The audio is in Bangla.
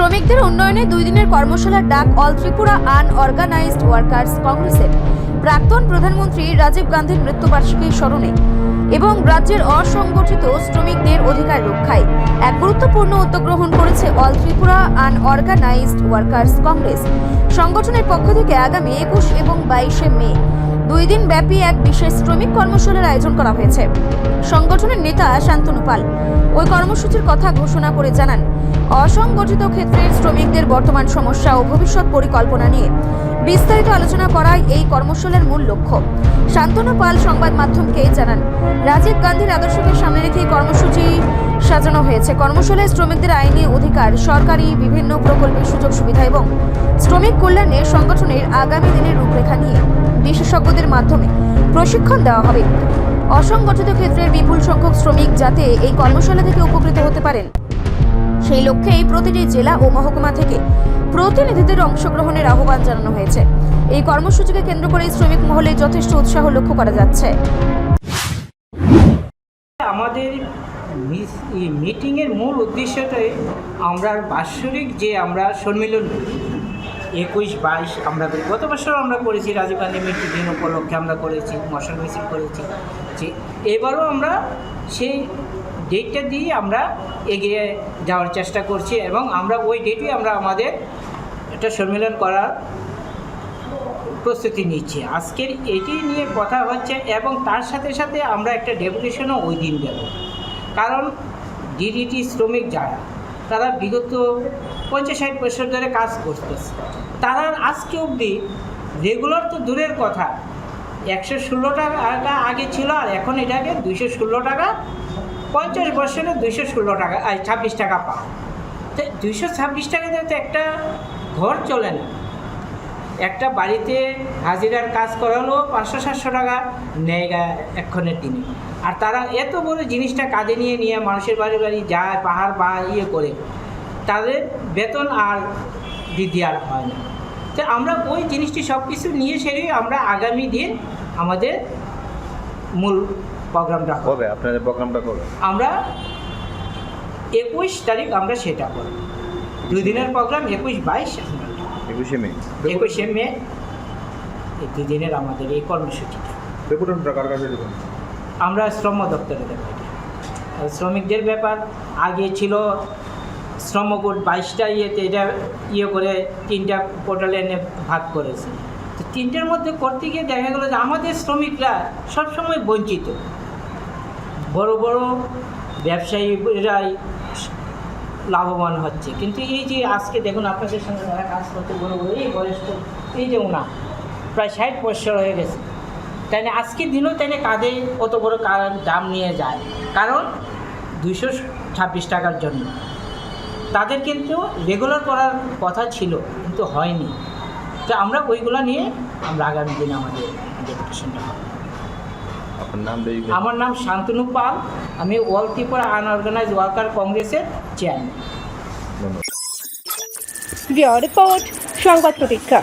শ্রমিকদের উন্নয়নে 2 দিনের কর্মশালার ডাক অল ত্রিপুরা আনঅর্গানাইজড ওয়ার্কার্স কংগ্রেসের প্রাক্তন প্রধানমন্ত্রী রাজীব গান্ধীর মৃত্যুবার্ষিকী স্মরণে এবং রাজ্যের অসংগঠিত শ্রমিকদের অধিকার রক্ষায় এক গুরুত্বপূর্ণ উদ্যোগ গ্রহণ করেছে all Tripura unorganised workers Congress. সংগঠনের পক্ষ থেকে আগামী 21 এবং 22 মে 2 দিন ব্যাপী এক বিশেষ শ্রমিক কর্মশালার আয়োজন করা হয়েছে। সংগঠনের নেতা শান্তনু পাল ওই কর্মসূচির কথা ঘোষণা করে জানান, অসংগঠিত ক্ষেত্রের শ্রমিকদের বর্তমান সমস্যা ও ভবিষ্যৎ পরিকল্পনা নিয়ে বিস্তারিত আলোচনা করাই এই কর্মশালার মূল লক্ষ্য। শান্তনু পাল সংবাদ মাধ্যমকে জানান, রাজীব গান্ধীর আদর্শকে সামনে রেখে কর্মসূচি সাজানো হয়েছে। কর্মশালায় শ্রমিকদের আইনি অধিকার, সরকারি বিভিন্ন প্রকল্পের সুযোগ সুবিধা এবং শ্রমিক কল্যাণে সংগঠনের আগামী দিনের রূপরেখা নিয়ে বিশেষজ্ঞদের মাধ্যমে প্রশিক্ষণ দেওয়া হবে। অসংগঠিত ক্ষেত্রের বিপুল সংখ্যক শ্রমিক যাতে এই কর্মশালা থেকে উপকৃত হতে পারেন, সেই লক্ষ্যেই প্রতিটি জেলা ও মহকুমা থেকে প্রতিনিধিদের অংশগ্রহণের আহ্বান জানানো হয়েছে। এই কর্মসূচিকে কেন্দ্র করে শ্রমিক মহলে যথেষ্ট উৎসাহ লক্ষ্য করা যাচ্ছে। আমাদের মিটিংয়ের মূল উদ্দেশ্যটাই আমরা বাৎসরিক যে আমরা সম্মেলন 21-22 আমরা গত বছর আমরা করেছি, রাজীব গান্ধী মৃত্যু দিন উপলক্ষে আমরা করেছি, মশাল মিছিল করেছি। যে এবারও আমরা সেই ডেটটা দিয়ে আমরা এগিয়ে যাওয়ার চেষ্টা করছি এবং আমরা ওই ডেটে আমরা আমাদের একটা সম্মেলন করার প্রস্তুতি নিচ্ছি। আজকের এটি নিয়ে কথা হচ্ছে এবং তার সাথে সাথে আমরা একটা ডেপুটেশনও ওই দিন দেব। কারণ ডিডিটি শ্রমিক যারা, তারা বিগত 50-60 বছর ধরে কাজ করতেছে, তারা আজকে অবধি রেগুলার তো দূরের কথা, 116 টাকা আগে ছিল আর এখন এটাকে 216 টাকা, 50 বছরে 216 টাকা 26 টাকা পায়। তো 226 টাকাতে তো একটা ঘর চলে না। একটা বাড়িতে হাজিরার কাজ করালো 500-700 টাকা নেয় এক্ষণের দিনে। আর তারা এত বড় জিনিসটা কাঁধে নিয়ে মানুষের বাড়ি বাড়ি যায়, পাহাড় বা করে, তাদের বেতন আর বৃদ্ধি আর হয় না। তো আমরা ওই জিনিসটি সব কিছু নিয়ে সেরে আমরা আগামী দিন আমাদের মূল প্রোগ্রামটা হবে। আপনাদের প্রোগ্রামটা করবে আমরা 21 তারিখ আমরা সেটা করব। 2 দিনের প্রোগ্রাম 21-22 21 মে এই 2 দিনের আমাদের এই কর্মসূচিটা। আমরা শ্রম দপ্তরে দেব। শ্রমিকদের ব্যাপার আগে ছিল শ্রম কোড 22টা এটা করে 3টা পোর্টালে এনে ভাগ করেছে। তো 3টার মধ্যে করতে গিয়ে দেখা গেলো যে আমাদের শ্রমিকরা সবসময় বঞ্চিত। বড় বড় ব্যবসায়ীরাই লাভবান হচ্ছে, কিন্তু এই যে আজকে দেখুন আপনাদের সঙ্গে যারা কাজ করতে বড় বড় এই বয়স্ক, এই যে ওনা প্রায় 60 বছর হয়ে গেছে, তাই না আজকের দিনও তাই না কাঁধে কত বড় দাম নিয়ে যায়, কারণ 226 টাকার জন্য। তাদের কিন্তু রেগুলার করার কথা ছিল কিন্তু হয়নি। তো আমরা ওইগুলো নিয়ে আমরা আগামী দিনে আমাদের ডেপুটেশনটা করব। আমার নাম শান্তনু পাল, আমি অল ত্রিপুরা আনঅর্গানাইজড ওয়ার্কার কংগ্রেসের চেয়ারম্যান। রিপোর্ট সংবাদ প্রতীক্ষা।